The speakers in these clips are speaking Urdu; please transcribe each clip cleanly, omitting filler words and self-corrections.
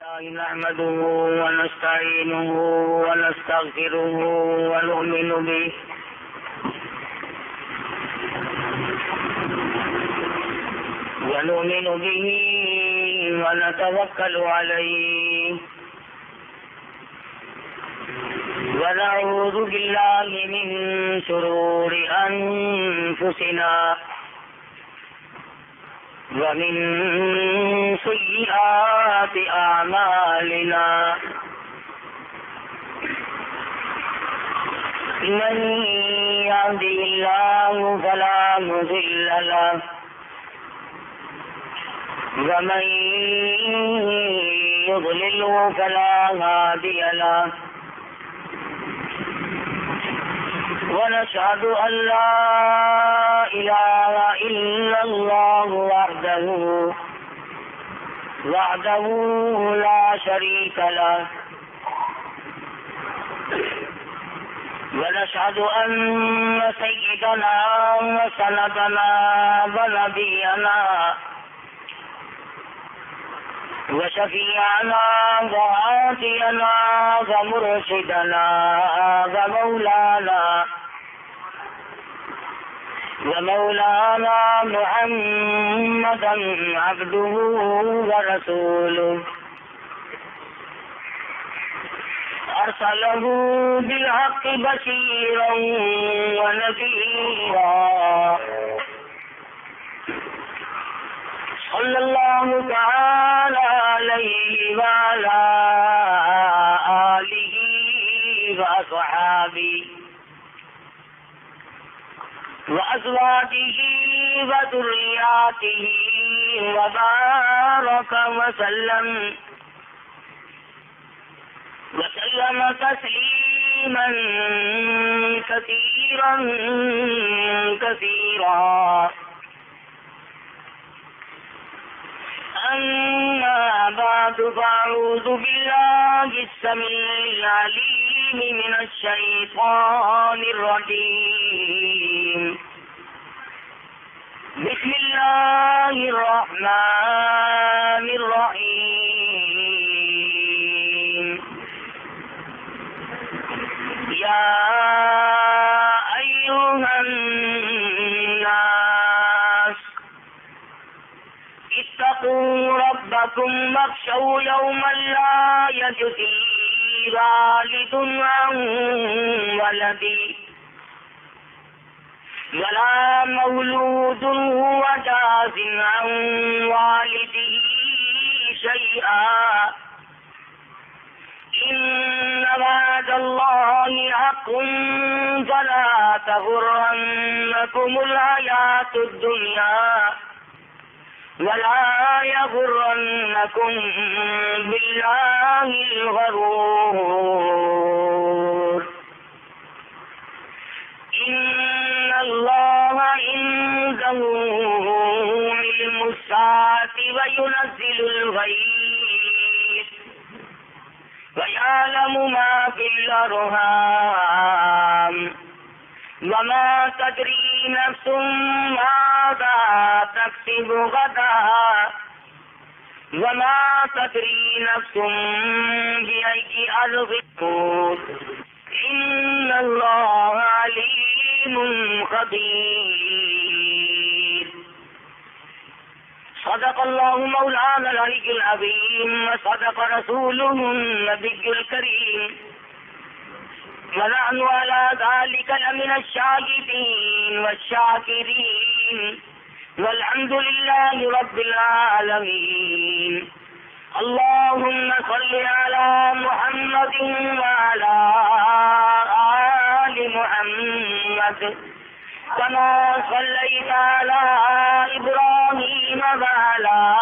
نحمده ونستعينه ونستغفره ونؤمن به ونتوكل عليه ونعوذ بالله من شرور أنفسنا ومن سيئات أعمالنا من يهده الله فلا مضل له ومن يضلله فلا هادي له ونشهد أن لا إله إلا الله وحده لا شريك له ونشهد أن سيدنا وسندنا ونبينا وشفيعنا وهادينا ومرشدنا ومولانا محمدا عبده ورسوله أرسله بالحق بشيرا ونذيرا صلى الله تعالى عليه وعلى آله وأصحابه وأزواجه وذرياته وبارك وسلم تسليما كثيرا أما بعد فأعوذ بالله السميع العليم من الشيطان الرجيم بسم الله الرحمن الرحيم يا أيها الناس اتقوا ربكم واخشوا يوما لا يجزي والد عن ولده ولا مولود هو جاز عن والده شيئا إن وعد الله حق فلا تغرنكم الحياة الدنيا ولا يغرنكم بالله الغرور إن الله عنده علم الساعة وينزل الغيث ويعلم ما في الأرحام وما تدري نفس ماذا تكسب غدا وما تدري نفس بأي أرض تموت إن الله عليم خبير صدق الله مولانا العلي العظيم وصدق رسوله النبي الكريم ونحن على ذلك لمن الشاهدين والشاكرين والحمد لله رب العالمين اللهم صل على محمد وعلى آل محمد كما صليت على إبراهيم وعلى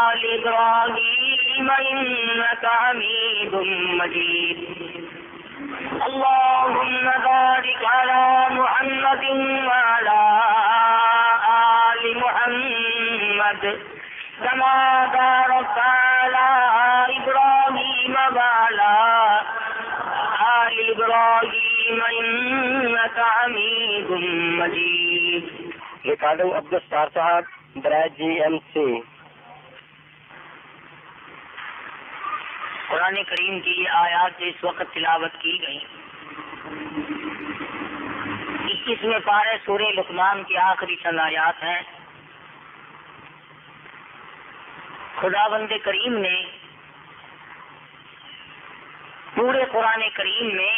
آل إبراهيم إنك حميد مجيد اللهم بارك على محمد وعلى آل محمد كما باركت على إبراهيم وعلى آل إبراهيم إنك حميد مجيد. ریکارڈنگ عبدالستار صاحب برائے GMC. قرآن کریم کی یہ آیات جو اس وقت تلاوت کی گئی 21ویں پارے سورہ لقمان کی آخری چند آیات ہیں. خداوند کریم نے پورے قرآن کریم میں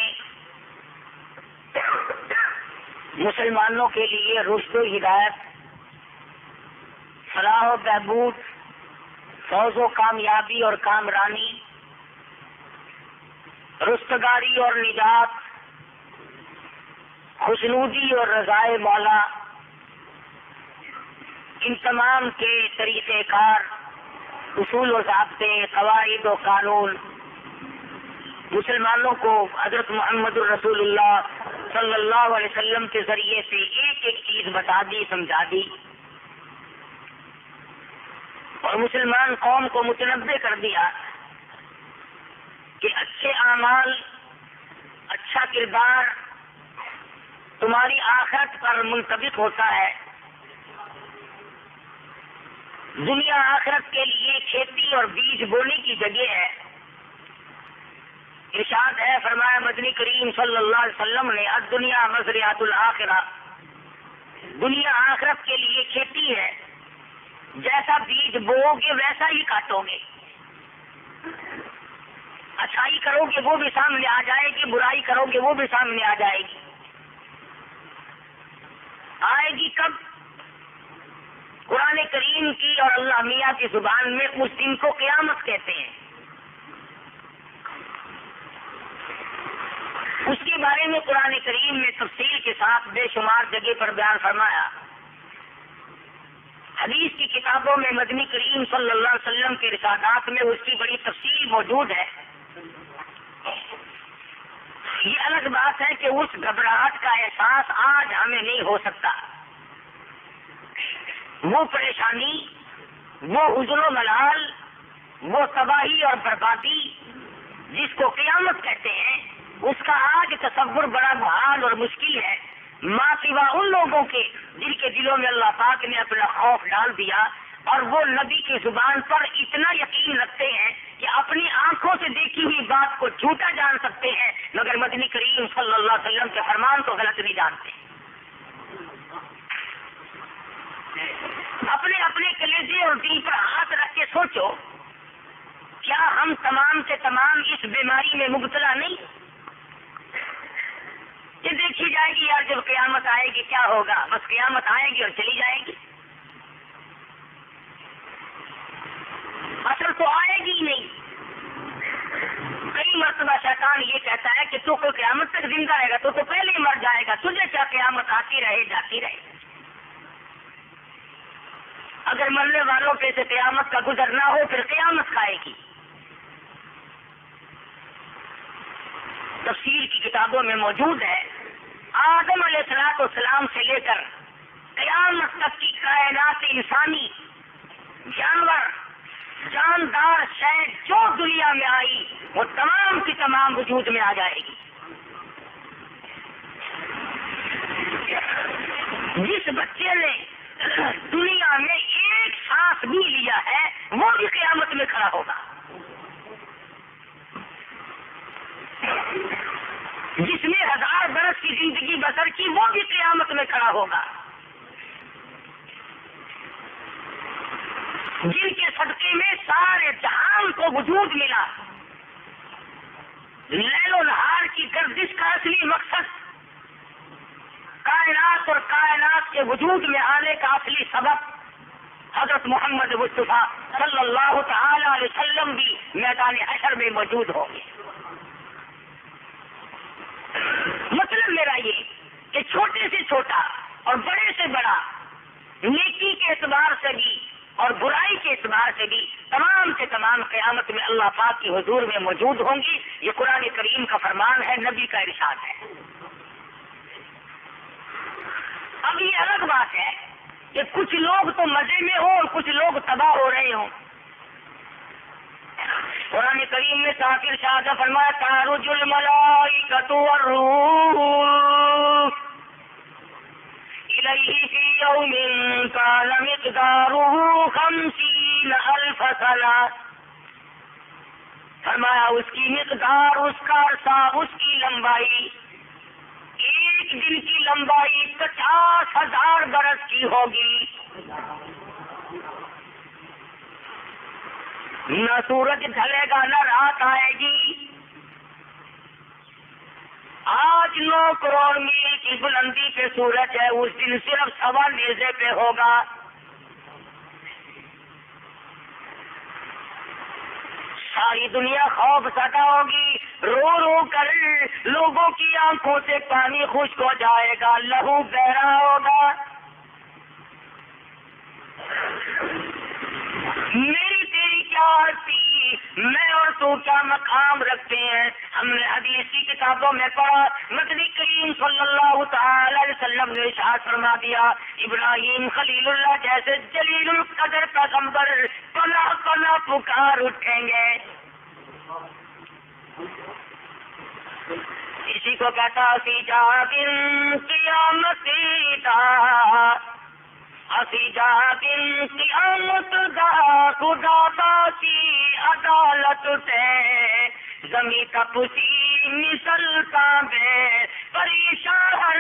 مسلمانوں کے لیے رشد و ہدایت، فلاح و بہبود، فوز و کامیابی اور کامرانی، رستگاری اور نجات، خوشنودی اور رضائے مولا، ان تمام کے طریقہ کار، اصول و ضابطے، قواعد و قانون مسلمانوں کو حضرت محمد الرسول اللہ صلی اللہ علیہ وسلم کے ذریعے سے ایک ایک چیز بتا دی، سمجھا دی، اور مسلمان قوم کو متنبع کر دیا کہ اچھے اعمال، اچھا کردار تمہاری آخرت پر منطبق ہوتا ہے. دنیا آخرت کے لیے کھیتی اور بیج بونے کی جگہ ہے. ارشاد ہے، فرمایا مدنی کریم صلی اللہ علیہ وسلم نے، الدنیا مزرعۃ الآخرہ، دنیا آخرت کے لیے کھیتی ہے، جیسا بیج بو گے ویسا ہی کاٹو گے. اچھائی کرو گے وہ بھی سامنے آ جائے گی، برائی کرو گے وہ بھی سامنے آ جائے گی. آئے گی کب؟ قرآن کریم کی اور اللہ میاں کی زبان میں اس دن کو قیامت کہتے ہیں. اس کے بارے میں قرآن کریم نے تفصیل کے ساتھ بے شمار جگہ پر بیان فرمایا. حدیث کی کتابوں میں مدنی کریم صلی اللہ علیہ وسلم کے رسالات میں اس کی بڑی تفصیل موجود ہے. یہ الگ بات ہے کہ اس گھبراہٹ کا احساس آج ہمیں نہیں ہو سکتا. وہ پریشانی، وہ حزن و ملال، وہ تباہی اور بربادی جس کو قیامت کہتے ہیں، اس کا آج تصور بڑا محال اور مشکل ہے، ما سوا ان لوگوں کے جن کے دلوں میں اللہ پاک نے اپنا خوف ڈال دیا اور وہ نبی کی زبان پر اتنا یقین رکھتے ہیں کہ اپنی آنکھوں سے دیکھی ہوئی بات کو جھوٹا جان سکتے ہیں، مگر مدنی کریم صلی اللہ علیہ وسلم کے فرمان کو غلط نہیں جانتے. اپنے اپنے کلیجے اور دل پر ہاتھ رکھ کے سوچو، کیا ہم تمام سے تمام اس بیماری میں مبتلا نہیں؟ یہ دیکھی جائے گی یار جب قیامت آئے گی کیا ہوگا، بس قیامت آئے گی اور چلی جائے گی. اصل تو آئے گی نہیں. کئی مرتبہ شیطان یہ کہتا ہے کہ تو کوئی قیامت تک زندہ رہے گا تو پہلے ہی مر جائے گا، تجھے کیا قیامت آتی رہے جاتی رہے. اگر مرنے والوں پہ سے قیامت کا گزر نہ ہو پھر قیامت کھائے گی. تفسیر کی کتابوں میں موجود ہے، آدم علیہ السلام سے لے کر قیامت تک کی کائنات انسانی، جانور، جاندار شے جو دنیا میں آئی وہ تمام کی تمام وجود میں آ جائے گی. جس بچے نے دنیا میں ایک سانس بھی لیا ہے وہ بھی قیامت میں کھڑا ہوگا. جس نے 1000 برس کی زندگی بسر کی وہ بھی قیامت میں کھڑا ہوگا. جن کے صدقے میں سارے جہان کو وجود ملا، لیل و نہار کی گردش کا اصلی مقصد، کائنات اور کائنات کے وجود میں آنے کا اصلی سبب حضرت محمد مصطفیٰ صلی اللہ تعالی علیہ وسلم بھی میدان حشر میں موجود ہوں گے. مطلب میرا یہ کہ چھوٹے سے چھوٹا اور بڑے سے بڑا، نیکی کے اعتبار سے بھی اور برائی کے اعتبار سے بھی تمام سے تمام قیامت میں اللہ پاک کی حضور میں موجود ہوں گی. یہ قرآن کریم کا فرمان ہے، نبی کا ارشاد ہے. اب یہ الگ بات ہے کہ کچھ لوگ تو مزے میں ہوں اور کچھ لوگ تباہ ہو رہے ہوں. قرآن کریم نے کافر ارشاد فرمایا، تعرج الملائکۃ والروح الیہ فی یوم کان مقدارہ 50,000 سنہ. فرمایا اس کی مقدار، اس کا عرصہ، اس کی لمبائی، ایک دن کی لمبائی 50,000 برس کی ہوگی. نہ سورج ڈھلے گا نہ رات آئے گی. آج 9 کروڑ میل کی بلندی پہ سورج ہے، اس دن صرف 1.25 نیزے پہ ہوگا. ساری دنیا خوف زدہ ہوگی، رو رو کر لوگوں کی آنکھوں سے پانی خشک ہو جائے گا، لہو بہہ رہا ہوگا. میری تیری کیا عرضی، میں اور تو کیا مقام رکھتے ہیں. ہم نے حدیث کی کتابوں میں پڑھا، مدنی کریم صلی اللہ تعالی علیہ وسلم نے ارشاد فرما دیا، ابراہیم خلیل اللہ جیسے جلیل القدر پیغمبر پلا پلا پکار اٹھیں گے. اسی کو کہتا اسی جا دن قیامتی دا، اسی جا دن قیامت دا، خدا باسی عدالت تے زمین کا پسی مثلتا بے پریشان ہر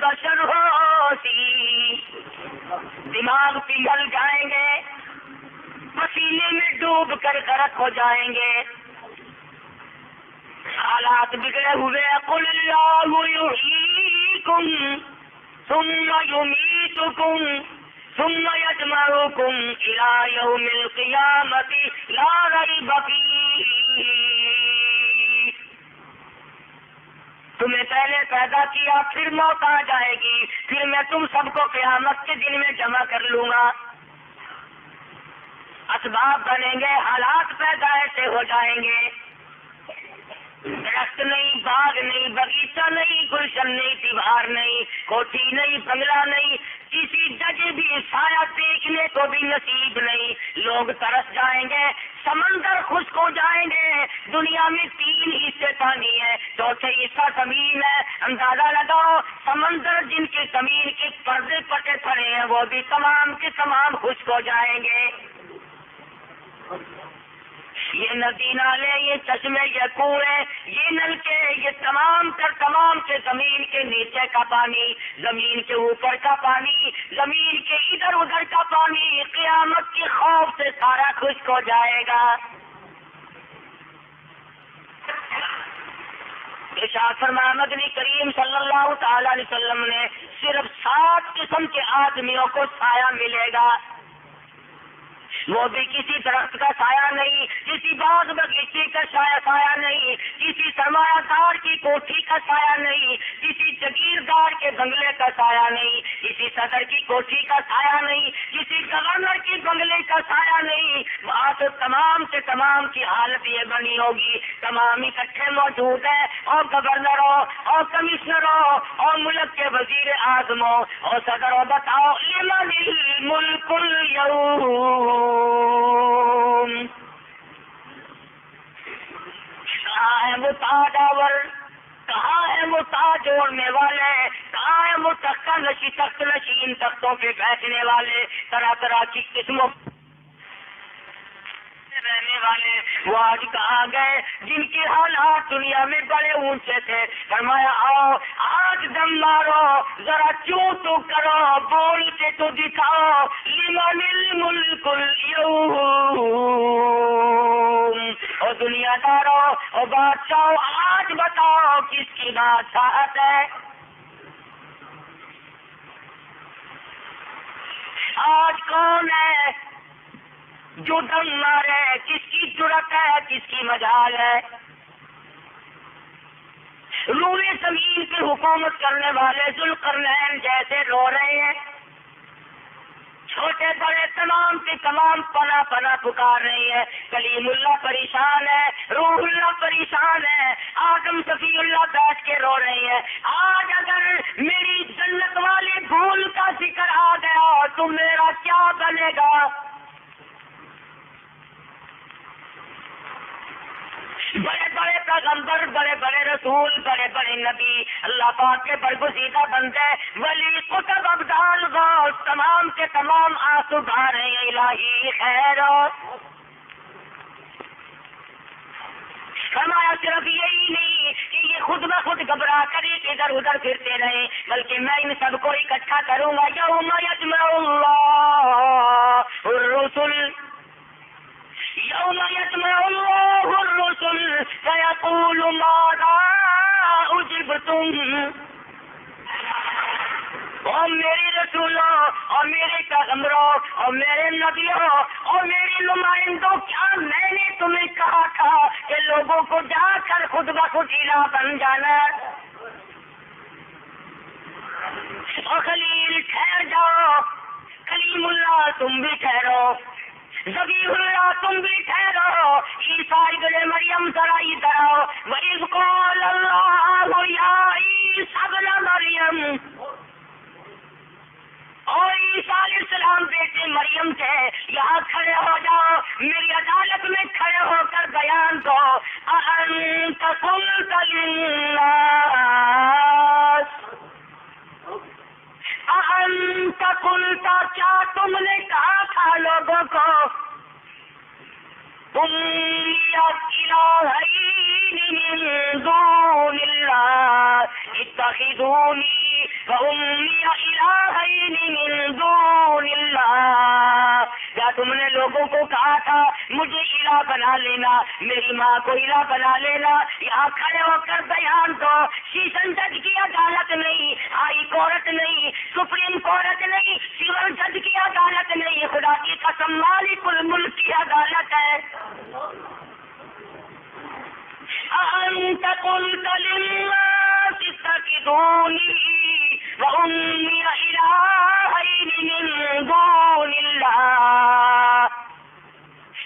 بشر ہو سی. دماغ پگھل جائیں گے، پسینے میں ڈوب کر غرق ہو جائیں گے، حالات بگڑے ہوئے. قل اللہ یحییکم ثم یمیتکم ثم یجمعکم الی یوم القیامۃ لا ریب فیہ. تمہیں پہلے پیدا کیا، پھر موت آ جائے گی، پھر میں تم سب کو قیامت کے دن میں جمع کر لوں گا. اسباب بنیں گے، حالات پیدا ایسے ہو جائیں گے، درخت نہیں، باغ نہیں، باغیچہ نہیں، گلشن نہیں، دیوار نہیں، کوٹھی نہیں، بنگلہ نہیں، کسی جگہ بھی سایہ دیکھنے کو بھی نصیب نہیں. لوگ ترس جائیں گے، سمندر خشک ہو جائیں گے. دنیا میں 3 حصے پانی ہے، چوتھے حصہ زمین ہے. اندازہ لگاؤ سمندر جن کے زمین کے پردے پٹے پڑے ہیں وہ بھی تمام کے تمام خشک ہو جائیں گے. یہ ندی نالے، یہ چشمے، یہ کنویں، یہ نلکے، یہ تمام کے زمین کے نیچے کا پانی، زمین کے اوپر کا پانی، زمین کے ادھر ادھر کا پانی قیامت کے خوف سے سارا خشک ہو جائے گا. ارشاد فرمایا مدنی کریم صلی اللہ تعالی علیہ وسلم نے صرف 7 قسم کے آدمیوں کو سایہ ملے گا. وہ بھی کسی درخت کا سایہ نہیں، کسی باغ بغیچے کا سایہ نہیں، کسی سرمایہ دار کی کوٹھی کا سایہ نہیں، کسی جگیردار کے بنگلے کا سایہ نہیں، کسی صدر کی کوٹھی کا سایہ نہیں، کسی گورنر کی بنگلے کا سایہ نہیں. وہاں تو تمام سے تمام کی حالت یہ بنی ہوگی، تمام اکٹھے موجود ہیں، اور گورنروں اور کمشنروں اور ملک کے وزیر اعظموں اور صدروں. بتاؤ لمن الملک اليوم، کہاں ہے وہ تاجور، کہاں ہے وہ تاج اوڑھنے والے، کہاں ہے وہ تخت نشین تختوں پہ بیٹھنے والے، طرح طرح کی قسموں رہنے والے. وہ آج کہاں گئے جن کے حالات دنیا میں بڑے اونچے تھے. فرمایا آؤ آج دم مارو، ذرا چوں تو کرو، بول کے تو دکھاؤ. لمن الملک اليوم، اور دنیا دارو اور بادشاہ آج بتاؤ کس کی بادشاہت ہے. آج کون ہے جو دم مارے، کس کی جرأت ہے، کس کی مجال ہے. روئے زمین پہ حکومت کرنے والے ذوالقرنین جیسے رو رہے ہیں، چھوٹے بڑے تمام کے تمام پناہ پناہ پکار رہی ہے. کلیم اللہ پریشان ہے، روح اللہ پریشان ہے، آدم صفی اللہ بیٹھ کے رو رہے ہیں. آج اگر میری جنت والے بھول کا ذکر آ گیا تو میرا کیا بنے گا. بڑے بڑے پیغمبر، بڑے بڑے رسول، بڑے بڑے نبی، اللہ پاک کے برگزیدہ بندے، ولی، قطب، ابدال، غوث، تمام کے تمام آنسو بہا رہے ہیں. الہی خیر صرف یہی نہیں کہ یہ خود بخود گھبرا کر ادھر ادھر پھرتے رہے، بلکہ میں ان سب کو اکٹھا کروں گا۔ یوم یجمع اللہ الرسل، یوم یجمع اللہ الرسل فیقول ماذا اجبتم۔ اور میرے رسولوں اور میرے پیغمبروں اور میرے نبیوں اور میرے نمائندوں، کیا میں نے تمہیں کہا تھا کہ لوگوں کو جا کر خود بخود الہ بن جانا؟ اور خلیل ٹھہر جاؤ، کلیم اللہ تم بھی ٹھہرو، ذبیح اللہ تم بھی ٹھہرو، عیسیٰ ابن مریم ذرا ادھر آؤ۔ وَإِذْ قَالَ اللَّهُ يَا عِيسَى ابْنَ مَرْيَمَ، اور عیسیٰ علیہ السلام بیٹے مریم تھے، یہاں کھڑے ہو جاؤ، میری عدالت میں کھڑے ہو کر بیان دو۔ أَأَنْتَ قُلْتَ لِلنَّاسِ، أَأَنْتَ قُلْتَ، کیا تم نے کہا تھا لوگوں کو، أُمِّيَ إِلَٰهَيْنِ مِن دُونِ اللَّهِ اتَّخِذُونِي وَأُمِّيَ إِلَٰهَيْنِ مِن دُونِ اللَّهِ، کیا تم نے لوگوں کو کہا تھا مجھے الہ بنا لینا، میری ماں کو الہ بنا لینا؟ یہاں کھڑے ہو کر بیان دو۔ شیشن جج کی عدالت نہیں، ہائی کورٹ نہیں، سپریم کورٹ نہیں، سول جج کی عدالت نہیں، خدا کی قسم مالک الملک کی عدالت ہے۔ أَأَنْتَ قُلْتَ لِلنَّاسِ اتَّخِذُونِي وَأُمِّيَ إِلَٰهَيْنِ مِن دُونِ اللَّهِ،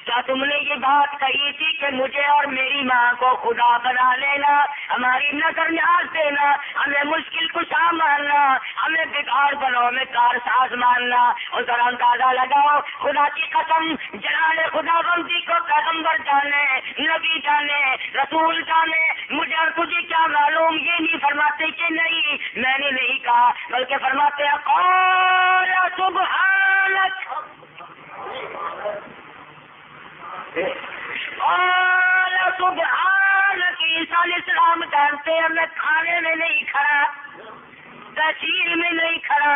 کیا تم نے یہ بات کہی تھی کہ مجھے اور میری ماں کو خدا بنا لینا، ہماری نظر نیاز دینا، ہمیں مشکل کشا ماننا، ہمیں بگاڑ بنو میں کار ساز ماننا؟ اور ذرا اندازہ لگاؤ، خدا کی قسم جلال خدا بندی کو پیغمبر جانے، نبی جانے، رسول جانے، مجھے اور تجھے کیا معلوم؟ یہ نہیں فرماتے کہ نہیں میں نے نہیں کہا، بلکہ فرماتے ہیں قال سبحانک، قال سبحانک۔ عیسیٰ علیہ السلام جانتے ہیں میں کھانے میں نہیں کھڑا، تحصیل میں نہیں کھڑا،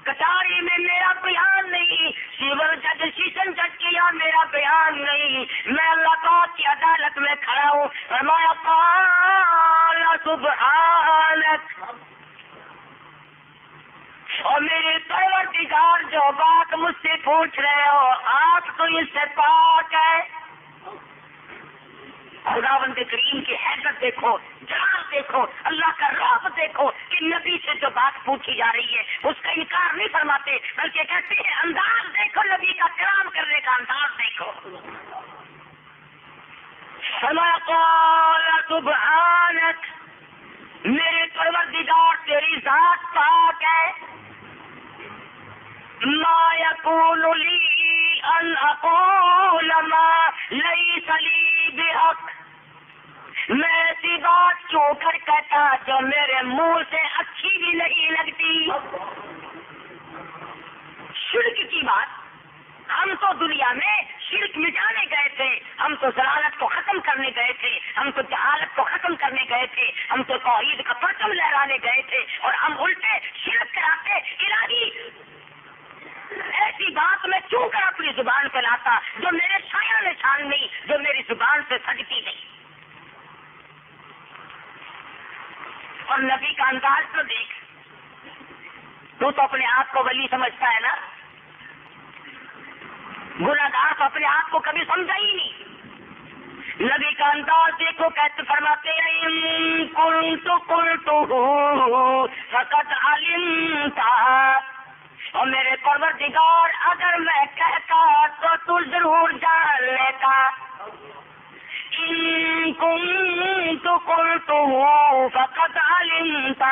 کچہری میں میرا بیان نہیں، سول جج سیشن جج کیا میرا بیان نہیں، میں اللہ پاک کی عدالت میں کھڑا ہوں۔ فرمایا قال سبحانک، اور میرے پروردگار جو بات مجھ سے پوچھ رہے ہو آپ تو اس سے پاک ہے۔ خداوند کریم کی حیثیت دیکھو، جلال دیکھو، اللہ کا رعب دیکھو کہ نبی سے جو بات پوچھی جا رہی ہے اس کا انکار نہیں فرماتے، بلکہ کہتے ہیں انداز دیکھو، نبی کا کرام کرنے کا انداز دیکھو۔ فرمایا قال سبحانک، میرے پروردگار تیری ذات پاک ہے، ما یکون لی ان اقول ما لیس لی بحق، میں ایسی بات کیوں کر کہتا جو میرے منہ سے اچھی بھی نہیں لگتی۔ شرک کی بات، ہم تو دنیا میں شرک مٹانے گئے تھے، ہم تو ضلالت کو ختم کرنے گئے تھے، ہم تو جہالت کو ختم کرنے گئے تھے، ہم تو توحید کا پرچم لہرانے گئے تھے، اور ہم الٹے شرک کراتے۔ الہی ایسی بات میں کیوں کر اپنی زبان پہ لاتا جو میرے شاعر نشان نہیں، جو میری زبان سے سجتی نہیں۔ اور نبی کا انداز تو دیکھ، تو اپنے آپ کو ولی سمجھتا ہے نا، گناہگار تو اپنے آپ کو کبھی سمجھا ہی نہیں۔ نبی کا انداز دیکھو، کہتے فرماتے ہیں ان کنت قلتہ فقد علمت، اور میرے پروردگار اگر میں کہتا تو ضرور جان لیتا۔ ان کنت قلتہ فقد علمت،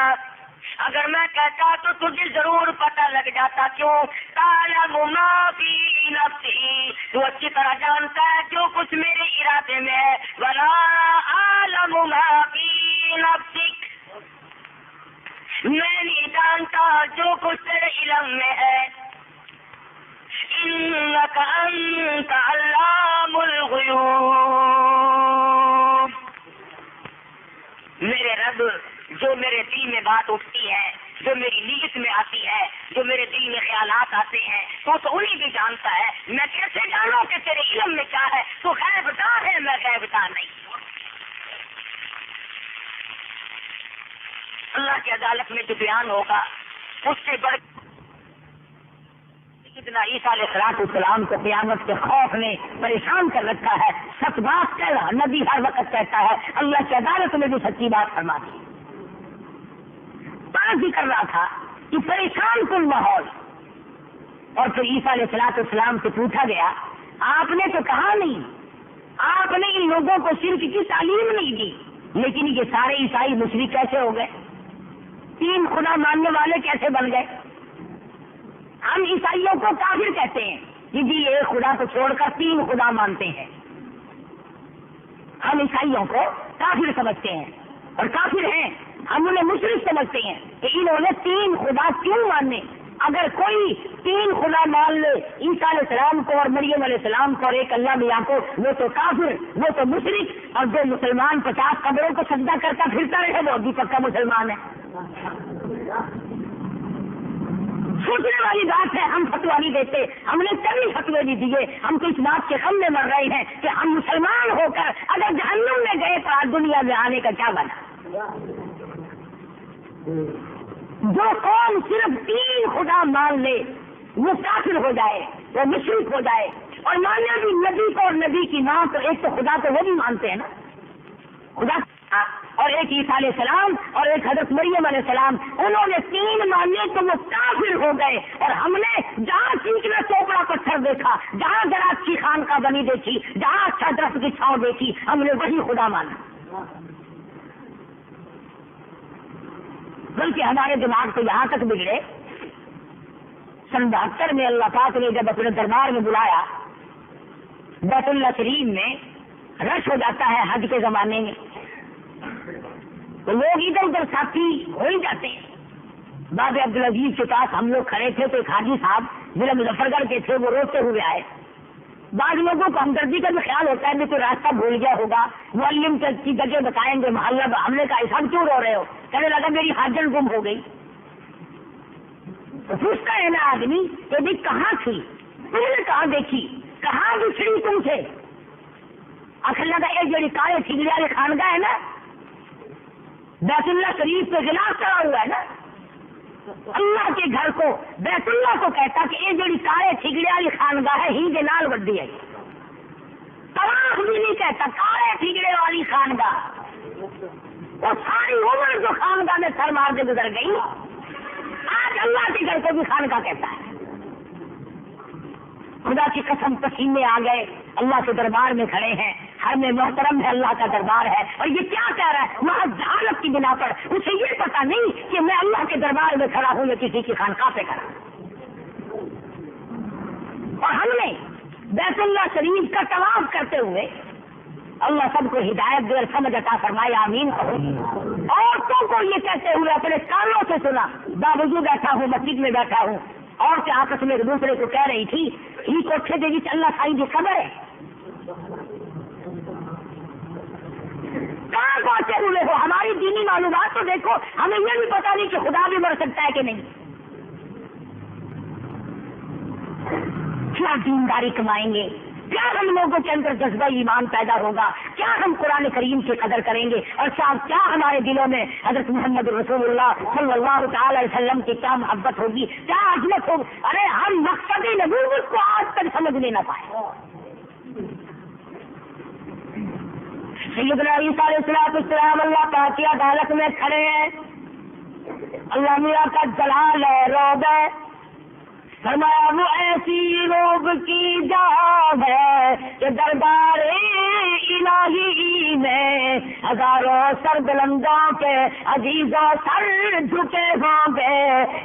اگر میں کہتا تو تجھے ضرور پتہ لگ جاتا۔ کیوں؟ تعلم ما فی نفسی، تو اچھی طرح جانتا ہے جو کچھ میرے ارادے میں ہے، ولا اعلم ما فی نفسک، میں نہیں جانتا جو کچھ تیرے علم میں ہے۔ انک انت علام الغیوب، جو میرے دل میں بات اٹھتی ہے، جو میری نیت میں آتی ہے، جو میرے دل میں خیالات آتے ہیں، تو انہیں بھی جانتا ہے۔ میں کیسے جانوں کہ تیرے علم میں کیا ہے؟ تو غیب دان ہے، میں غیب دان نہیں۔ اللہ کی عدالت میں جو بیان ہوگا اس سے بڑھ اتنا عیسیٰ علیہ السلام کو قیامت کے خوف نے پریشان کر رکھا ہے۔ سچ بات کہہ رہا نبی ہر وقت کہتا ہے، اللہ کی عدالت میں بھی سچی بات فرما دی۔ بات بھی کر رہا تھا کہ پریشان کن ماحول، اور پھر عیسیٰ علیہ السلام سے پوچھا گیا، آپ نے تو کہا نہیں، آپ نے ان لوگوں کو شرک کی تعلیم نہیں دی، لیکن یہ سارے عیسائی مشرک کیسے ہو گئے؟ تین خدا ماننے والے کیسے بن گئے؟ ہم عیسائیوں کو کافر کہتے ہیں کہ جی ایک خدا کو چھوڑ کر تین خدا مانتے ہیں۔ ہم عیسائیوں کو کافر سمجھتے ہیں اور کافر ہیں، ہم انہیں مشرک سمجھتے ہیں کہ انہوں نے تین خدا کیوں ماننے؟ اگر کوئی تین خدا مان لے، عیسیٰ علیہ السلام کو اور مریم علیہ السلام کو اور ایک اللہ میاں کو، وہ تو کافر، وہ تو مشرک، اور جو مسلمان 50 قبروں کو سجدہ کرتا پھرتا رہے وہ بھی پکا مسلمان ہے۔ سوچنے والی بات ہے، ہم فتویٰ نہیں دیتے، ہم نے کبھی فتوے نہیں دیے، ہم تو اس بات کے غم میں مر رہے ہیں کہ ہم مسلمان ہو کر اگر جہنم میں گئے تو آج دنیا میں آنے کا کیا بنا؟ جو قوم صرف تین خدا مان لے وہ کافر ہو جائے، وہ مشرک ہو جائے، اور مانے بھی نبی کو اور نبی کی ماں کو، ایک تو خدا کو وہ بھی مانتے ہیں نا، خدا اور ایک عیسیٰ علیہ السلام اور ایک حضرت مریم علیہ السلام، انہوں نے تین مانے تو وہ کافر ہو گئے، اور ہم نے جہاں چیخنا چوپڑا پتھر دیکھا، جہاں ذرا اچھی خانقاہ بنی دیکھی، جہاں اچھا درخت کی چھاؤں دیکھی، ہم نے وہی خدا مانا۔ بلکہ ہمارے دماغ تو یہاں تک بگڑے، سن 72 میں اللہ پاک نے جب اپنے دربار میں بلایا، بیت اللہ شریف میں رش ہو جاتا ہے حج کے زمانے میں، تو لوگ ادھر ادھر ساتھی ہو ہی جاتے ہیں۔ باب عبدالعزیز کے پاس ہم لوگ کھڑے تھے تو ایک حاجی صاحب ضلع مظفر گڑھ کے تھے، وہ روتے ہوئے آئے۔ بعض لوگوں کو ہمدردی کا بھی خیال ہوتا ہے کہ کوئی راستہ بھول گیا ہوگا، معلم کی جگہ بتائیں گے، محلہ ہم نے کہا ایسا کیوں رو رہے ہو؟ کہنے لگا میری حاجن گم ہو گئی۔ تو پوچھتا ہے نا آدمی کہ بھی کہاں تھی، تم نے کہاں دیکھی، کہاں بچھڑی تم سے؟ آخر لگا ایک جڑی کالے ٹھگڑے والی خانگاہ ہے نا، بیت اللہ شریف پہ غلاف چڑھا ہوا ہے نا، اللہ کے گھر کو بیت اللہ کو کہتا کہ یہ جڑی کالے ٹھگڑے والی خانگاہ ہے ہی کے نال وڈی ہے، طواف بھی نہیں کہتا، کالے ٹھگڑے والی خانگاہ۔ وہ ساری عمر جو خانگاہ میں سر مار کے گزر گئی، آج اللہ کے گھر کو بھی خانگاہ کہتا ہے۔ خدا کی قسم پسینے آ گئے، اللہ کے دربار میں کھڑے ہیں، ہر میں محترم ہے، اللہ کا دربار ہے، اور یہ کیا کہہ رہا ہے؟ وہاں جہالت کی بنا پر اسے یہ پتا نہیں کہ میں اللہ کے دربار میں کھڑا ہوں یا کسی کی خانقاہ پہ کھڑا۔ اور ہم نے بیت اللہ شریف کا طواف کرتے ہوئے، اللہ سب کو ہدایت دے اور سمجھ عطا فرمائے، آمین۔ عورتوں کو یہ کہتے ہوئے اپنے کانوں سے سنا، باوجود بیٹھا ہوں، مسجد میں بیٹھا ہوں، اور کیا آپس میں ایک دوسرے کو کہہ رہی تھی ہی کوٹھے دے وچ اللہ سائی کی خبر ہے، کہاں پہنچے ہوئے ہو؟ ہماری دینی معلومات تو دیکھو، ہمیں یہ بھی پتا نہیں کہ خدا بھی مر سکتا ہے کہ نہیں۔ کیا دینداری کمائیں گے، کیا ہم لوگوں کے اندر جذبہ ایمان پیدا ہوگا، کیا ہم قرآن کریم کی قدر کریں گے، اور کیا ہمارے دلوں میں حضرت محمد رسول اللہ صلی اللہ تعالی علیہ وسلم کی کیا محبت ہوگی، کیا عظمت ہوگی۔ ارے ہم مقصد نبوت کو آج تک سمجھ نہیں نہ پائے۔ سیدنا عیسیٰ علیہ السلام اللہ پاک کی عدالت میں کھڑے ہیں، اللہ میاں کا جلال ہے، روب ہے، فرمایا وہ ایسی روب کی جا ہے کہ دربار الہی میں ہزاروں سر بلندوں کے عزیزوں سر جھکے ہوں گے۔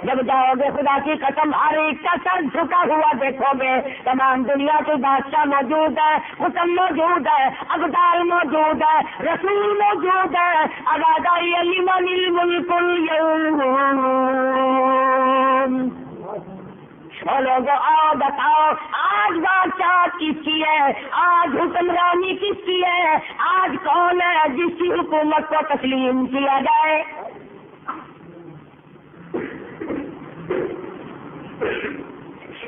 جب جاؤ گے خدا کی قسم ہر ایک کا سر جھکا ہوا دیکھو گے، تمام دنیا کے بادشاہ موجود ہے، حکم موجود ہے، ابدال موجود ہے، رسول موجود ہے، آبادی لمن الملک اليوم، اور لوگوں آؤ بتاؤ آج بادشاہ کس کی ہے، آج حکمرانی کس کی ہے، آج کون ہے جس کی حکومت کو تسلیم کیا جائے؟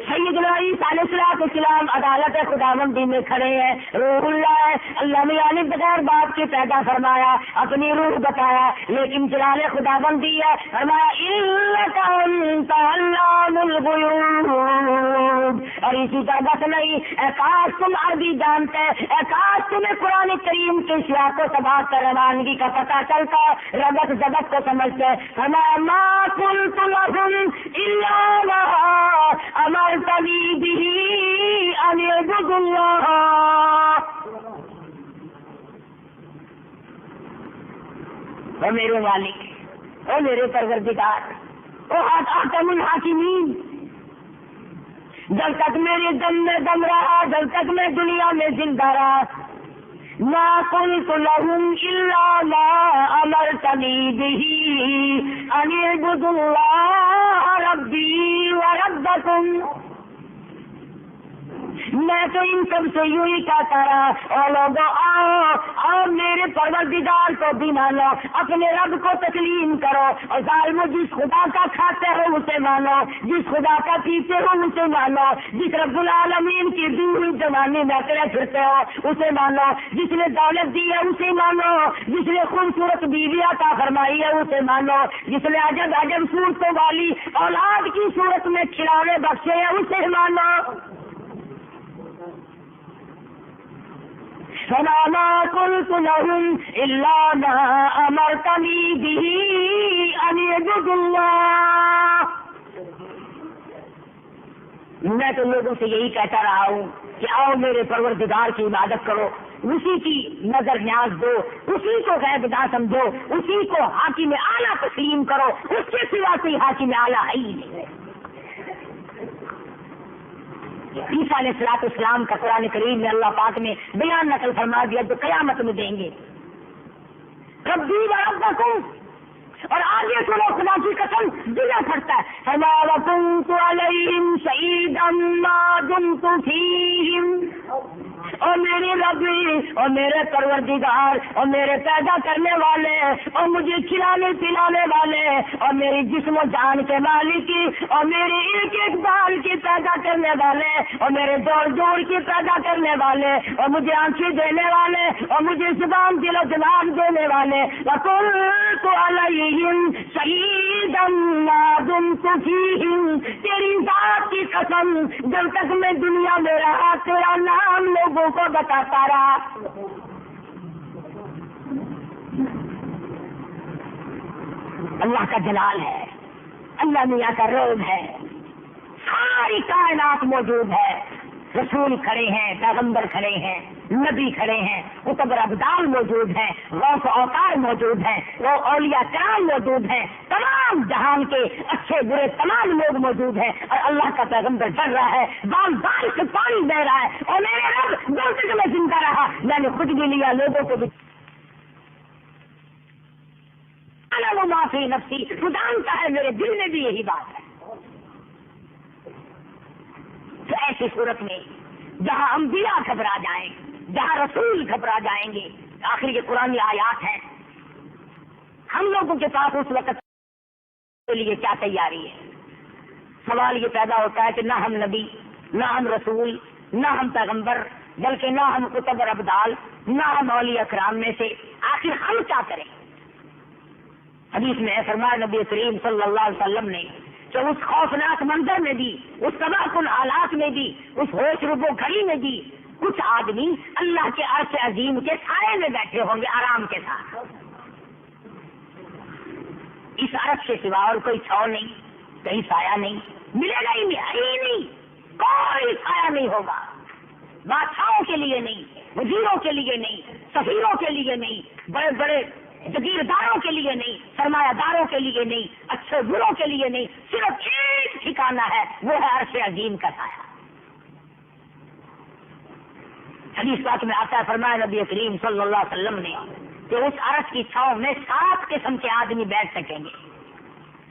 سیدنا عیسیٰ علیہ السلام عدالت خداوندی میں کھڑے ہیں، روح اللہ ہے، اللہ میاں نے بغیر باپ کے پیدا فرمایا، اپنی روح بتایا، لیکن جلال خداوندی ہے، فرمایا انک انت علام الغیوب۔ اور اسی طرح بس نہیں، اے کاش تم عربی جانتے، اے کاش تمہیں قرآن کریم کے سیاق و سباق کا روانگی کا پتہ چلتا، ربط ضبط کو سمجھتے، فرمایا ما قلت لهم الا ما امرتنی به ان اعبدوا اللہ۔ او میرے مالک، او میرے پروردگار، او حاکم الحاکمین، جب تک میرے دم میں دم رہا، جب تک میں دنیا میں زندہ رہا، ما قلت لهم الا ما امرتنی به ان اعبدوا اللہ ربی وربکم۔ میں تو ان سب سے یوں ہی کہتا رہا، اور لوگوں آؤ میرے پروردگار کو بھی مانو، اپنے رب کو تسلیم کرو، اور ظالموں جس خدا کا کھاتے ہو اسے مانو، جس خدا کا پیتے ہو اسے مانو، جس رب العالمین کی دی ہوئی زمانے میں اکڑے پھرتے ہو اسے مانو، جس نے دولت دی ہے اسے مانو، جس نے خوبصورت بیوی عطا فرمائی ہے اسے مانو، جس نے عجب عجب صورتوں والی اولاد کی صورت میں کھلانے بخشے ہیں اسے مانو۔ فما قلت لهم الا ما امرتنی به ان اعبدوا اللہ۔ میں تو لوگوں سے یہی کہتا رہا ہوں کہ آؤ میرے پروردگار کی عبادت کرو، اسی کی نظر نیاز دو، اسی کو غیب نہ سمجھو، اسی کو حاکم اعلیٰ تسلیم کرو، اس کے سوا کوئی حاکم اعلیٰ ہے ہی نہیں۔ عیسیٰ علیہ السلام کا قرآن کریم میں اللہ پاک نے بیان نقل فرما دیا جو قیامت میں دیں گے، ربی وربکم، اور آگے سنو خدا کی قسم دلہ پھٹتا ہے، فما وکنت علیہم شہیدا ما دمت فیہم۔ اور میری ربی اور میرے پروردگار اور میرے پیدا کرنے والے اور مجھے کھلانے پلانے والے اور میری جسم و جان کے مالک اور میرے ایک ایک بال کی پیدا کرنے والے اور میرے جوڑ جوڑ کی پیدا کرنے والے اور مجھے آنکھیں دینے والے اور مجھے زبان دل و دماغ دینے والے، وَقُلْتُ عَلَيْهِمْ شَهِيدًا مَا دُمْتُ فِيهِمْ۔ تیری ذات کی قسم جب تک میں دنیا میں رہا تیرا نام لوگوں کو بتاتا رہا۔ اللہ کا جلال ہے، اللہ میاں کا روب ہے، ساری کائنات موجود ہے، رسول کھڑے ہیں، پیغمبر کھڑے ہیں، نبی کھڑے ہیں، قطب ابدال موجود ہیں، غوث اوتار موجود ہیں، وہ اولیاء کرام موجود ہیں، تمام جہان کے اچھے برے تمام لوگ موجود ہیں، اور اللہ کا پیغمبر ڈر رہا ہے، بار سے پانی بہ رہا ہے، اور میرے رب جب تک میں زندہ رہا میں نے خود بھی لیا، لوگوں کو بھی وہ معافی نفسی، خدا جانتا ہے میرے دل میں بھی یہی بات ہے۔ تو ایسی صورت میں جہاں انبیاء گھبرا جائیں، جہاں رسول گھبرا جائیں گے، آخر یہ قرآن آیات ہیں، ہم لوگوں کے پاس اس وقت کے لیے کیا تیاری ہے؟ سوال یہ پیدا ہوتا ہے کہ نہ ہم نبی، نہ ہم رسول، نہ ہم پیغمبر، بلکہ نہ ہم قطب اور ابدال، نہ ہم اولیاء کرام میں سے، آخر ہم کیا کریں؟ حدیث میں فرمایا نبی کریم صلی اللہ علیہ وسلم نے کہ اس خوفناک منظر میں بھی، اس تباہ کن حالات میں بھی، اس ہوش ربو گھڑی میں بھی کچھ آدمی اللہ کے عرش عظیم کے سائے میں بیٹھے ہوں گے آرام کے ساتھ۔ اس عرش کے سوا اور کوئی چھاؤ نہیں، کہیں سایہ نہیں، ملے گا ہی نہیں، کوئی سایہ نہیں ہوگا، بادشاہوں کے لیے نہیں، وزیروں کے لیے نہیں، سفیروں کے لیے نہیں، بڑے بڑے جگیرداروں کے لیے نہیں، سرمایہ داروں کے لیے نہیں، اچھے بروں کے لیے نہیں، صرف ایک ٹھکانہ ہے، وہ ہے عرش عظیم کا سایہ۔ حدیث پاک میں آتا ہے، فرمایا نبی کریم صلی اللہ علیہ وسلم نے کہ اس عرش کی چھاؤں میں 7 قسم کے آدمی بیٹھ سکیں گے،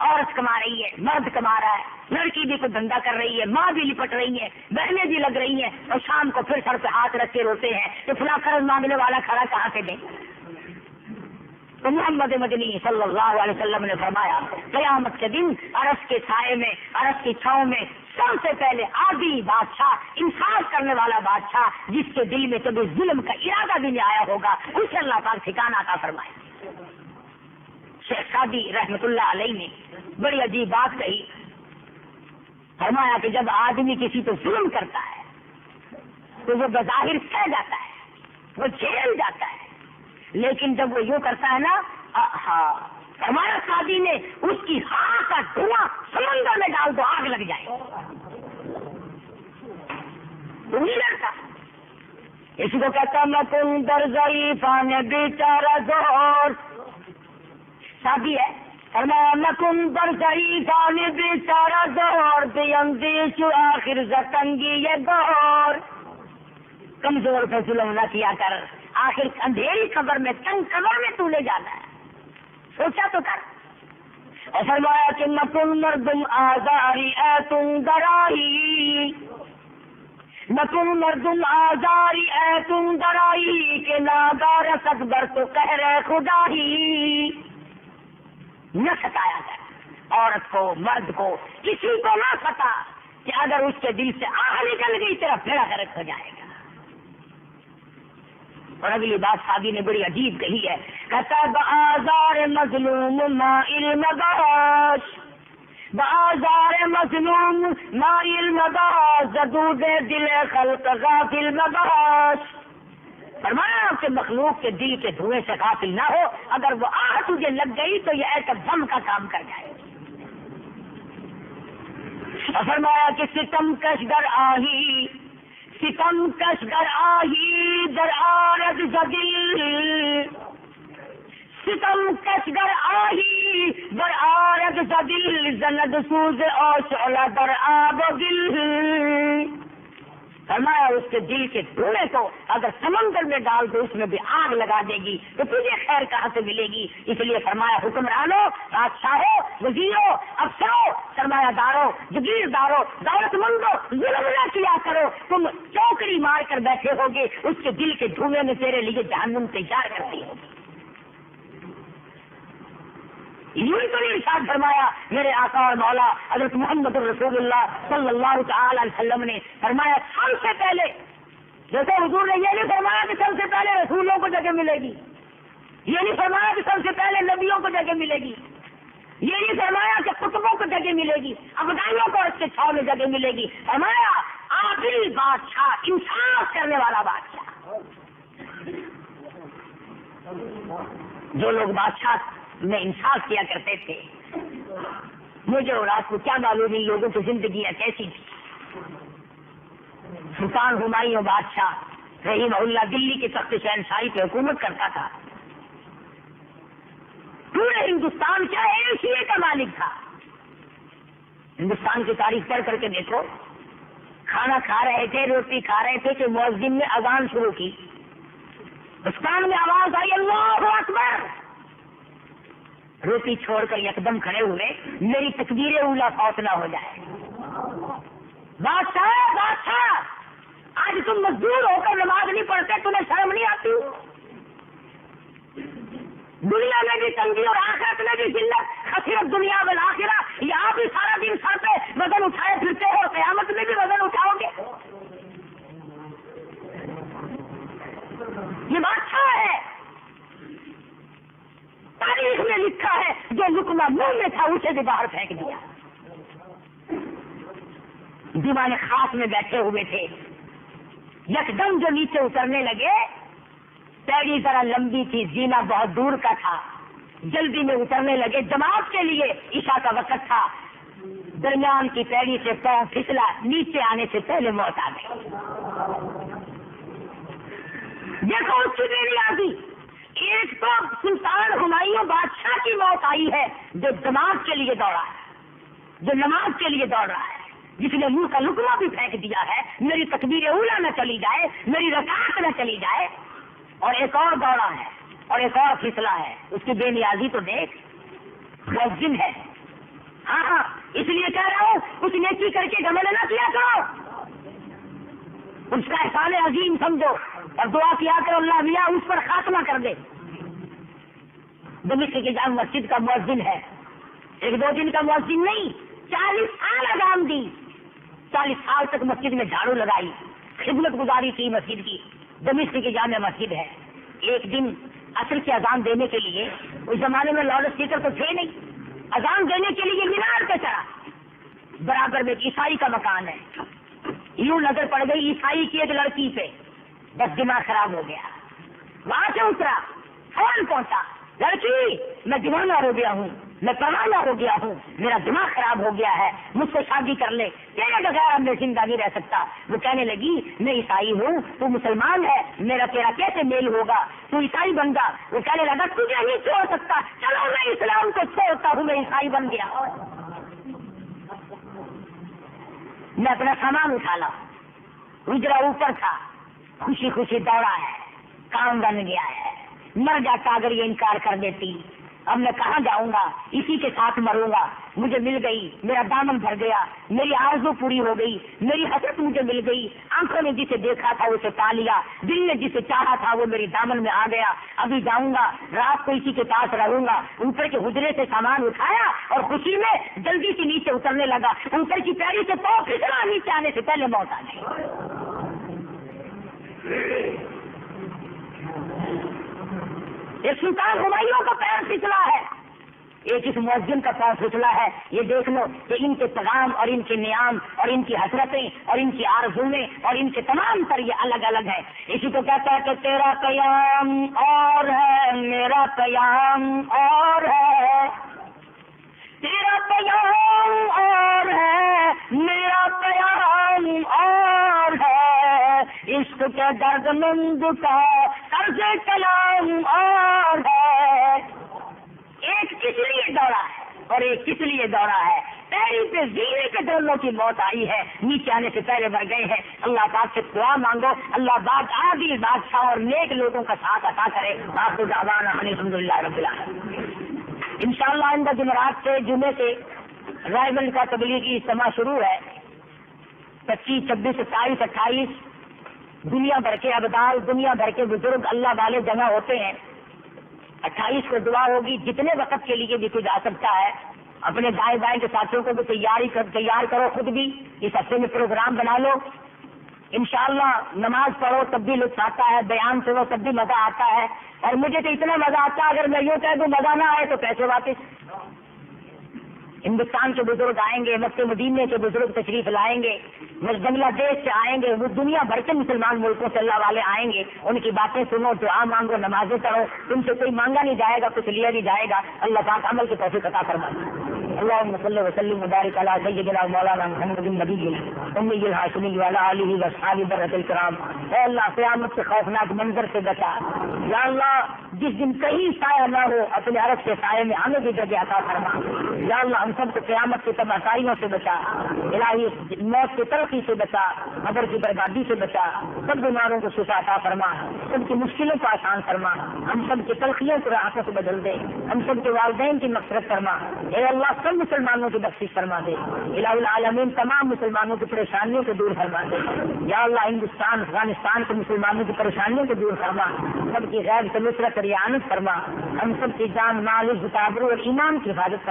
عورت کما رہی ہے، مرد کما رہا ہے، لڑکی بھی کوئی دھندا کر رہی ہے، ماں بھی لپٹ رہی ہے، بہنیں بھی لگ رہی ہیں، اور شام کو پھر سر پہ ہاتھ رکھ کے روتے ہیں کہ فلاں قرض مانگنے والا کھڑا کہاں سے دے. تو محمد مدنی صلی اللہ علیہ وسلم نے فرمایا قیامت کے دن عرش کے سائے میں، عرش کی چھاؤں میں سب سے پہلے عادی بادشاہ، انصاف کرنے والا بادشاہ، جس کے دل میں کبھی ظلم کا ارادہ بھی نہیں آیا ہوگا، اسے اللہ پاک ٹھکانہ عطا فرمائے. شیخ سعدی رحمت اللہ علیہ نے بڑی عجیب بات کہی. فرمایا کہ جب آدمی کسی کو ظلم کرتا ہے تو وہ بظاہر سہ جاتا ہے، وہ جھیل جاتا ہے، لیکن جب وہ یوں کرتا ہے نا، ہمارا شادی نے اس کی ہاں کا دھواں سمندر میں ڈال دو، آگ لگ جائے. نہیں لڑتا. اس کو کہتا میں تم در ضعیفان بیچارہ زور. شادی ہے، فرمایا میں تم در ضعیفان بیچارہ زور بیندیش آخر زتنگی یہ دور. کمزور پہ ظلم نہ کیا کر، آخر اندھیری قبر میں، تنگ قبر میں تو لے جانا ہے. سوچا تو کر. اور فرمایا کہ نکن مردم آزاری اے تم درائی، نکن مردم آزاری اے تم درائی، کہ ناگار اکبر تو قہر خدا ہی. نہ ستایا کر عورت کو، مرد کو، کسی کو نہ ستا کہ اگر اس کے دل سے آہ نکل گئی تیرا بھیڑا غرق ہو جائے گا. اور اگلی بات صحابی نے بڑی عجیب کہی ہے، کہتا بآزار مظلوم مائل مباش، بآزار مظلوم مائل مباش، زدود دل خلق غافل مباش. فرمایا کہ مخلوق کے دل کے دھوئیں سے غافل نہ ہو، اگر وہ آہ تجھے لگ گئی تو یہ ایسا بم کا کام کر جائے. اور فرمایا کہ ستم کش در آہی، ستم کش در آہی در آرد زدل، ستم کش در آہی در آرد زدل، زند سوز او شعلہ در آب و دل. فرمایا اس کے دل کے دھوئیں کو اگر سمندر میں ڈال دو اس میں بھی آگ لگا دے گی تو تجھے خیر کہاں سے ملے گی. اس لیے فرمایا حکمرانوں، بادشاہوں، وزیروں، افسروں، سرمایہ داروں، جگیرداروں، دولت مندوں، ظلم نہ کیا کرو. تم چوکڑی مار کر بیٹھے ہوگے، اس کے دل کے دھوئیں میں تیرے لیے جہنم تیار کرتی ہوگی. یوں تو نہیں ارشاد فرمایا میرے آقا اور مولا حضرت محمد رسول اللہ صلی اللہ تعالی علیہ وسلم نے فرمایا سب سے پہلے، جیسے حضور نے یہ نہیں فرمایا کہ سب سے پہلے رسولوں کو جگہ ملے گی، یہ نہیں فرمایا کہ سب سے پہلے نبیوں کو جگہ ملے گی، یہ نہیں فرمایا کہ کتبوں کو جگہ ملے گی، ابدالیوں کو اس کے چھاؤں میں جگہ ملے گی. فرمایا آخری بادشاہ، انصاف کرنے والا بادشاہ. جو لوگ بادشاہ میں انصاف کیا کرتے تھے، مجھے اور آپ کو کیا معلوم ان لوگوں کی زندگیاں کیسی تھی. سلطان ہمایوں بادشاہ رحمہ اللہ دلی کے تخت شہنشاہی پہ حکومت کرتا تھا. پورے ہندوستان کا ایشیا کا مالک تھا. ہندوستان کی تاریخ پڑھ کر کے دیکھو، کھانا کھا رہے تھے، روٹی کھا رہے تھے کہ مؤذن نے اذان شروع کی، اس کان میں آواز آئی اللہ اکبر. روٹی چھوڑ کر یکدم کھڑے ہوئے، میری تکبیر اولا فوت نہ ہو جائے. بادشاہ بادشاہ آج تم مزدور ہو کر نماز نہیں پڑھتے، تمہیں شرم نہیں آتی؟ دنیا میں بھی تنگی اور آخرت میں بھی ذلت، خسرت دنیا والآخرہ. یہ آپ ہی سارا دن سر پہ وزن اٹھائے پھرتے ہو، قیامت میں بھی وزن اٹھاؤ گے. یہ بادشاہ ہے، تاریخ میں لکھا ہے جو لقمہ منہ میں تھا اسے بھی باہر پھینک دیا. دیوان خاص میں بیٹھے ہوئے تھے، یکدم جو نیچے اترنے لگے، پیڑی ذرا لمبی تھی، زینہ بہت دور کا تھا، جلدی میں اترنے لگے. جماعت کے لیے عشاء کا وقت تھا، درمیان کی پیڑی سے پاؤں پھسلا، نیچے آنے سے پہلے موت آ گئی. دیکھو اس کی دیری آ گئی. ایک تو سلطان ہمایوں بادشاہ کی موت آئی ہے جو جماعت کے لیے دوڑا ہے، جو نماز کے لیے دوڑ رہا ہے، جس نے منہ کا لقمہ بھی پھینک دیا ہے، میری تکبیر اولا نہ چلی جائے، میری رکعت نہ چلی جائے. اور ایک اور دوڑا ہے اور ایک اور پھسلا ہے. اس کی بے نیازی تو دیکھ. مؤذن ہے، ہاں اس لیے کہہ رہا ہوں کچھ نیکی کر کے گھمنڈ نہ کیا کرو، اس کا احسان عظیم سمجھو اور دعا کیا کرو اللہ میاں اس پر خاتمہ کر دے۔ دمشق کی جامع مسجد کا مؤذن ہے، ایک دو دن کا مؤذن نہیں، 40 سال اذان دی، 40 سال تک مسجد میں جھاڑو لگائی، خدمت گزاری کی مسجد کی۔ دمشق کی جامع مسجد ہے۔ ایک دن عصر کی اذان دینے کے لیے، اس زمانے میں لاؤڈ اسپیکر تو تھے نہیں، اذان دینے کے لیے مینار پہ چڑھا، برابر میں ایک عیسائی کا مکان ہے، یوں نظر پڑ گئی عیسائی کی ایک لڑکی پہ، بس دماغ خراب ہو گیا، وہاں سے اترا، فون پہنچا، لڑکی میں دیوانہ ہو گیا ہوں، میں پروانہ ہو گیا ہوں، میرا دماغ خراب ہو گیا ہے، مجھ سے شادی کر لے، تیرے بغیر اب میں زندہ نہیں رہ سکتا۔ وہ کہنے لگی میں عیسائی ہوں، تو مسلمان ہے، میرا تیرا کیسے میل ہوگا، تو عیسائی بن گا۔ وہ کہنے لگا تجھے نہیں چھوڑ سکتا، چلو میں اسلام کو چھوڑتا ہوں، میں عیسائی بن گیا۔ میں اپنا سامان اٹھا لا، اجرا اوپر تھا، خوشی خوشی دوڑا ہے، کام بن گیا ہے، مر جاتا اگر یہ انکار کر دیتی، اب میں کہاں جاؤں گا، اسی کے ساتھ مروں گا۔ مجھے مل گئی، میرا دامن بھر گیا، میری آرزو پوری ہو گئی، میری حسرت مجھے مل گئی، آنکھوں نے جسے دیکھا تھا اسے پا لیا، دل نے جسے چاہا تھا وہ میری دامن میں آ گیا۔ ابھی جاؤں گا، رات کو اسی کے پاس رہوں گا۔ اوپر کے حجرے سے سامان اٹھایا اور خوشی میں جلدی سے نیچے اترنے لگا، اوپر کی پیری سے پاؤں پھسلا، نیچے آنے سے پہلے موت آ گئی۔ یہ سلطان ہمایوں کا پیر پھسلا ہے، ایک اس مؤذن کا پاؤں پھسلا ہے۔ یہ دیکھ لو کہ ان کے پیغام اور ان کے نیام اور ان کی حسرتیں اور ان کی آرزویں اور ان کے تمام تر یہ الگ الگ ہیں۔ اسی کو کہتا ہے کہ تیرا قیام اور ہے، میرا قیام اور ہے، تیرا قیام اور ہے، میرا قیام اور ہے، عشق کے درد مند کا طرز کلام اور ہے۔ ایک کس لیے دوڑا ہے اور ایک کس لیے دوڑا ہے، پیری پہ زینے کے دونوں کی موت آئی ہے، نیچے آنے سے پہلے مر گئے ہیں۔ اللہ پاک سے دعا مانگو، اللہ عادل بادشاہ اور نیک لوگوں کا ساتھ عطا کرے۔ آخر دعوانا الحمدللہ رب العالمین۔ انشاءاللہ آئندہ جمعرات سے، جمعے سے رائے کا تبلیغی اجتماع شروع ہے، 25، 26، 27، 28 دنیا بھر کے ابدال، دنیا بھر کے بزرگ اللہ والے جمع ہوتے ہیں۔ 28 کو دعا ہوگی، جتنے وقت کے لیے بھی کوئی جا سکتا ہے، اپنے دائیں بائیں کے ساتھیوں کو بھی تیار کرو، خود بھی اس ہفتے میں پروگرام بنا لو۔ انشاءاللہ نماز پڑھو تب بھی لطف آتا ہے، بیان سنو تب بھی مزہ آتا ہے، اور مجھے تو اتنا مزہ آتا ہے اگر میں یوں کہہ دوں مزہ نہ آئے تو پیسے واپس۔ ہندوستان کے بزرگ آئیں گے، مکہ مدینے کے بزرگ تشریف لائیں گے، بنگلہ دیش سے آئیں گے، وہ دنیا بھر کے مسلمان ملکوں سے اللہ والے آئیں گے، ان کی باتیں سنو، دعا مانگو، نمازیں پڑھو، تم سے کوئی مانگا نہیں جائے گا، کچھ لیا نہیں جائے گا۔ اللہ پاک عمل کی توفیق عطا فرمائے۔ اللهم صل وسلم وبارك على سيدنا مولانا محمد النبي الأمي الهاشمي وعلى آله وأصحابه برة الكرام۔ اے اللہ قیامت کے خوفناک منظر سے بچا، یا اللہ جس دن کہیں سایہ نہ ہو اپنے عرش کے سائے میں ہمیں بھی جگہ عطا فرما۔ یا اللہ ہم سب کو قیامت کی تباہیوں سے بچا، الہی موت کی تلخی سے بچا، قبر کی بربادی سے بچا، سب بیماروں کو شفا عطا فرما، سب کی مشکلوں کو آسان فرما، ہم سب کی تلخیوں کو راحتوں سے بدل دے، ہم سب کے والدین کی مغفرت فرما۔ اے اللہ سب مسلمانوں کی بخشش فرما دے، الہ العالمین تمام مسلمانوں کی پریشانیوں کو دور فرما دے۔ یا اللہ ہندوستان افغانستان کے مسلمانوں کی پریشانیوں کو دور فرما، سب کی غیب سے نصرت اور اعانت فرما، ہم سب کی جان مال عزت آبرو اور ایمان کی حفاظت